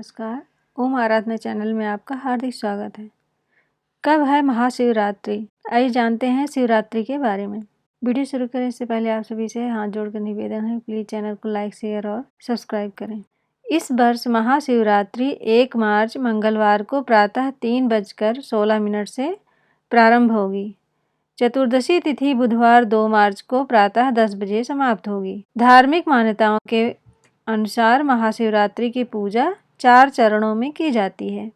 नमस्कार। ओम आराधना चैनल में आपका हार्दिक स्वागत है। कब है महाशिवरात्रि? आइए जानते हैं शिवरात्रि के बारे में। वीडियो शुरू करने से पहले आप सभी से हाथ जोड़कर निवेदन है, प्लीज चैनल को लाइक, शेयर और सब्सक्राइब करें। इस वर्ष महाशिवरात्रि 1 मार्च मंगलवार को प्रातः 3:16 से प्रारंभ होगी। चतुर्दशी तिथि बुधवार 2 मार्च को प्रातः 10 बजे समाप्त होगी। धार्मिक मान्यताओं के अनुसार महाशिवरात्रि की पूजा 4 चरणों में की जाती है।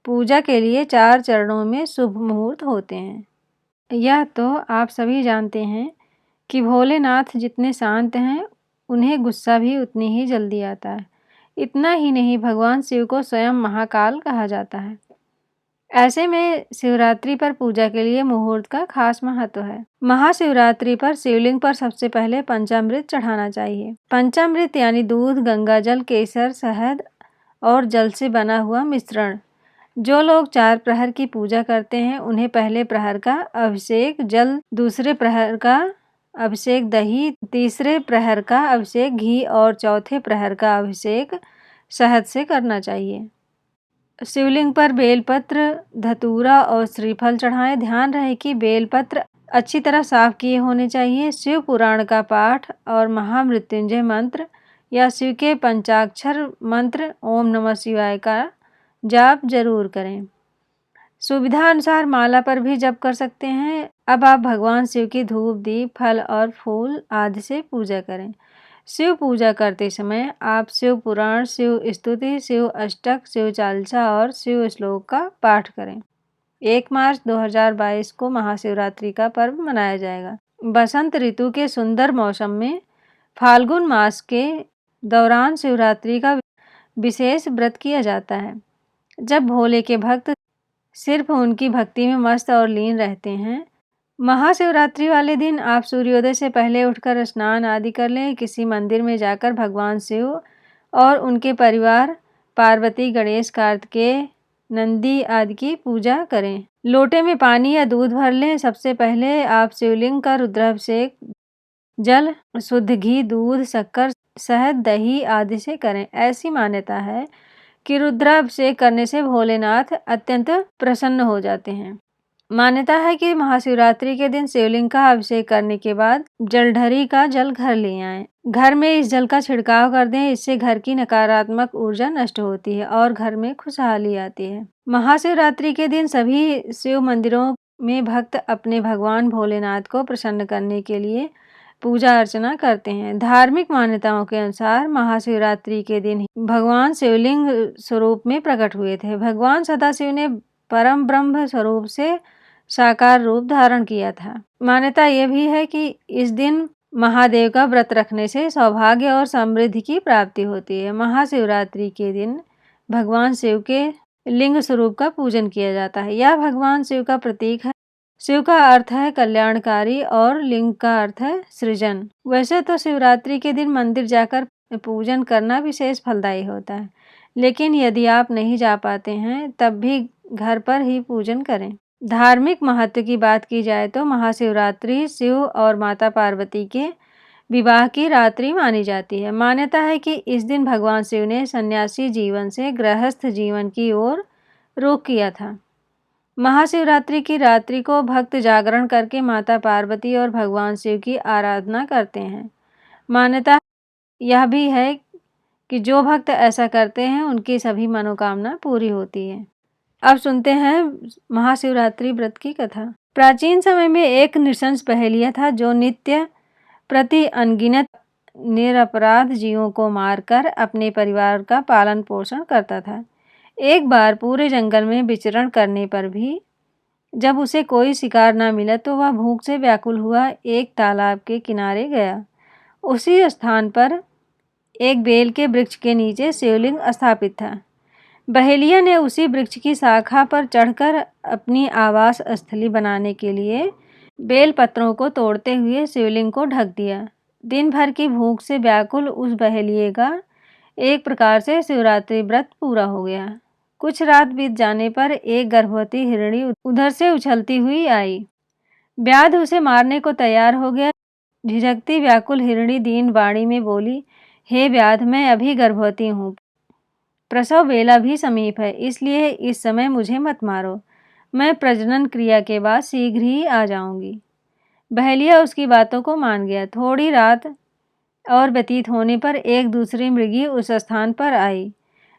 पूजा के लिए 4 चरणों में शुभ मुहूर्त होते हैं। यह तो आप सभी जानते हैं कि भोलेनाथ जितने शांत हैं, उन्हें गुस्सा भी उतनी ही जल्दी आता है। इतना ही नहीं, भगवान शिव को स्वयं महाकाल कहा जाता है। ऐसे में शिवरात्रि पर पूजा के लिए मुहूर्त का खास महत्व है। महाशिवरात्रि पर शिवलिंग पर सबसे पहले पंचामृत चढ़ाना चाहिए। पंचामृत यानी दूध, गंगाजल, केसर, शहद और जल से बना हुआ मिश्रण। जो लोग 4 प्रहर की पूजा करते हैं, उन्हें पहले प्रहर का अभिषेक जल, दूसरे प्रहर का अभिषेक दही, तीसरे प्रहर का अभिषेक घी और चौथे प्रहर का अभिषेक शहद से करना चाहिए। शिवलिंग पर बेलपत्र, धतूरा और श्रीफल चढ़ाएं। ध्यान रहे कि बेलपत्र अच्छी तरह साफ किए होने चाहिए। शिव पुराण का पाठ और महामृत्युंजय मंत्र या शिव के पंचाक्षर मंत्र ओम नमः शिवाय का जाप जरूर करें। सुविधा अनुसार माला पर भी जप कर सकते हैं। अब आप भगवान शिव की धूप, दीप, फल और फूल आदि से पूजा करें। शिव पूजा करते समय आप शिव पुराण, शिव स्तुति, शिव अष्टक, शिव चालीसा और शिव श्लोक का पाठ करें। 1 मार्च 2022 को महाशिवरात्रि का पर्व मनाया जाएगा। बसंत ऋतु के सुंदर मौसम में फाल्गुन मास के दौरान शिवरात्रि का विशेष व्रत किया जाता है। जब भोले के भक्त सिर्फ उनकी भक्ति में मस्त और लीन रहते हैं। महाशिवरात्रि वाले दिन आप सूर्योदय से पहले उठकर स्नान आदि कर लें। किसी मंदिर में जाकर भगवान शिव और उनके परिवार पार्वती, गणेश, कार्तिकेय, नंदी आदि की पूजा करें। लोटे में पानी या दूध भर लें। सबसे पहले आप शिवलिंग का रुद्राभिषेक जल, शुद्ध घी, दूध, शक्कर, शहद, दही आदि से करें। ऐसी मान्यता है कि रुद्राभिषेक करने से भोलेनाथ अत्यंत प्रसन्न हो जाते हैं। मान्यता है कि महाशिवरात्रि के दिन शिवलिंग का अभिषेक करने के बाद जलढरी का जल घर ले आएं। घर में इस जल का छिड़काव कर दें। इससे घर की नकारात्मक ऊर्जा नष्ट होती है और घर में खुशहाली आती है। महाशिवरात्रि के दिन सभी शिव मंदिरों में भक्त अपने भगवान भोलेनाथ को प्रसन्न करने के लिए पूजा अर्चना करते हैं। धार्मिक मान्यताओं के अनुसार महाशिवरात्रि के दिन भगवान शिवलिंग स्वरूप में प्रकट हुए थे। भगवान सदाशिव ने परम ब्रह्म स्वरूप से साकार रूप धारण किया था। मान्यता यह भी है कि इस दिन महादेव का व्रत रखने से सौभाग्य और समृद्धि की प्राप्ति होती है। महाशिवरात्रि के दिन भगवान शिव के लिंग स्वरूप का पूजन किया जाता है। यह भगवान शिव का प्रतीक है। शिव का अर्थ है कल्याणकारी और लिंग का अर्थ है सृजन। वैसे तो शिवरात्रि के दिन मंदिर जाकर पूजन करना विशेष फलदायी होता है, लेकिन यदि आप नहीं जा पाते हैं तब भी घर पर ही पूजन करें। धार्मिक महत्व की बात की जाए तो महाशिवरात्रि शिव और माता पार्वती के विवाह की रात्रि मानी जाती है। मान्यता है कि इस दिन भगवान शिव ने सन्यासी जीवन से गृहस्थ जीवन की ओर रुख किया था। महाशिवरात्रि की रात्रि को भक्त जागरण करके माता पार्वती और भगवान शिव की आराधना करते हैं। मान्यता यह भी है कि जो भक्त ऐसा करते हैं उनकी सभी मनोकामना पूरी होती है। अब सुनते हैं महाशिवरात्रि व्रत की कथा। प्राचीन समय में एक नृशंस पहेलिया था जो नित्य प्रति अनगिनत निरपराध जीवों को मारकर अपने परिवार का पालन पोषण करता था। एक बार पूरे जंगल में विचरण करने पर भी जब उसे कोई शिकार न मिला तो वह भूख से व्याकुल हुआ एक तालाब के किनारे गया। उसी स्थान पर एक बेल के वृक्ष के नीचे शिवलिंग स्थापित था। बहेलिया ने उसी वृक्ष की शाखा पर चढ़कर अपनी आवास स्थली बनाने के लिए बेल पत्रों को तोड़ते हुए शिवलिंग को ढक दिया। दिन भर की भूख से व्याकुल उस बहेलिये का एक प्रकार से शिवरात्रि व्रत पूरा हो गया। कुछ रात बीत जाने पर एक गर्भवती हिरणी उधर से उछलती हुई आई। व्याध उसे मारने को तैयार हो गया। झिझकती व्याकुल हिरणी दीन वाणी में बोली, हे व्याध, मैं अभी गर्भवती हूँ, प्रसव वेला भी समीप है, इसलिए इस समय मुझे मत मारो। मैं प्रजनन क्रिया के बाद शीघ्र ही आ जाऊंगी। बहेलिया उसकी बातों को मान गया। थोड़ी रात और व्यतीत होने पर एक दूसरी मृगी उस स्थान पर आई।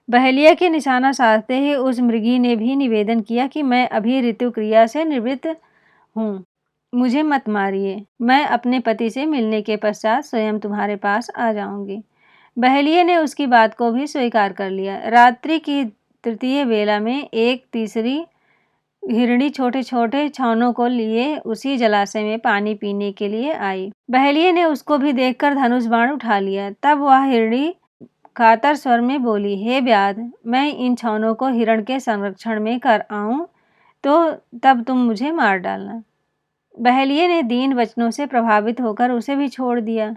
बहेलिया के निशाना साधते ही उस मृगी ने भी निवेदन किया कि मैं अभी ऋतु क्रिया से निवृत्त हूँ, मुझे मत मारिए। मैं अपने पति से मिलने के पश्चात स्वयं तुम्हारे पास आ जाऊंगी। बहेलिया ने उसकी बात को भी स्वीकार कर लिया। रात्रि की तृतीय वेला में एक तीसरी हिरणी छोटे छोटे छानों को लिए उसी जलाशय में पानी पीने के लिए आई। बहेलिया ने उसको भी देखकर धनुष बाण उठा लिया। तब वह हिरणी कातर स्वर में बोली, हे व्याध, मैं इन छानों को हिरण के संरक्षण में कर आऊं तो तब तुम मुझे मार डालना। बहेलिया ने दीन वचनों से प्रभावित होकर उसे भी छोड़ दिया।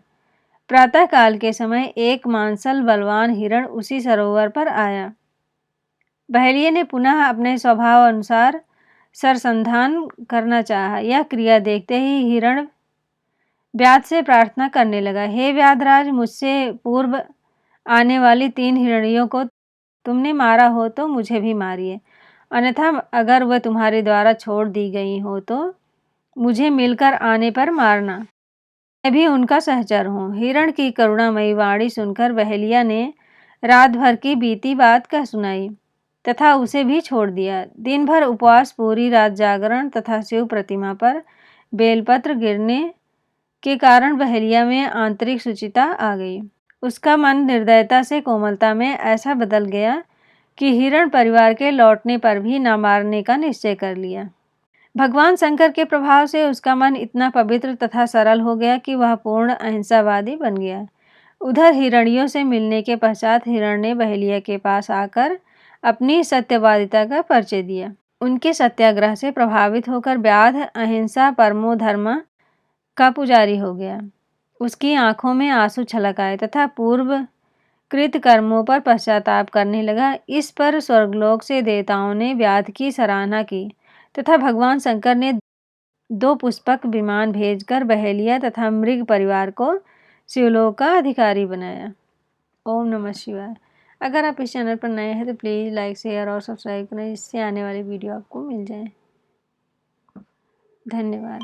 प्रातःकाल के समय एक मांसल बलवान हिरण उसी सरोवर पर आया। बहेलिया ने पुनः अपने स्वभाव अनुसार सरसंधान करना चाहा। यह क्रिया देखते ही हिरण व्याध से प्रार्थना करने लगा, हे व्याधराज, मुझसे पूर्व आने वाली 3 हिरणियों को तुमने मारा हो तो मुझे भी मारिए, अन्यथा अगर वह तुम्हारे द्वारा छोड़ दी गई हो तो मुझे मिलकर आने पर मारना, मैं भी उनका सहचर हूँ। हिरण की करुणामयी वाणी सुनकर बहेलिया ने रात भर की बीती बात कह सुनाई तथा उसे भी छोड़ दिया। दिन भर उपवास, पूरी रात जागरण तथा शिव प्रतिमा पर बेलपत्र गिरने के कारण बहेलिया में आंतरिक शुचिता आ गई। उसका मन निर्दयता से कोमलता में ऐसा बदल गया कि हिरण परिवार के लौटने पर भी न मारने का निश्चय कर लिया। भगवान शंकर के प्रभाव से उसका मन इतना पवित्र तथा सरल हो गया कि वह पूर्ण अहिंसावादी बन गया। उधर हिरणियों से मिलने के पश्चात हिरण ने बहेलिया के पास आकर अपनी सत्यवादिता का परिचय दिया। उनके सत्याग्रह से प्रभावित होकर व्याध अहिंसा परमो धर्म का पुजारी हो गया। उसकी आंखों में आंसू छलक आए तथा पूर्व कृत कर्मों पर पश्चाताप करने लगा। इस पर स्वर्गलोक से देवताओं ने व्याध की सराहना की तथा भगवान शंकर ने 2 पुष्पक विमान भेजकर बहेलिया तथा मृग परिवार को शिवलोक का अधिकारी बनाया। ओम नमः शिवाय। अगर आप इस चैनल पर नए हैं तो प्लीज़ लाइक, शेयर और सब्सक्राइब करें, जिससे आने वाली वीडियो आपको मिल जाए। धन्यवाद।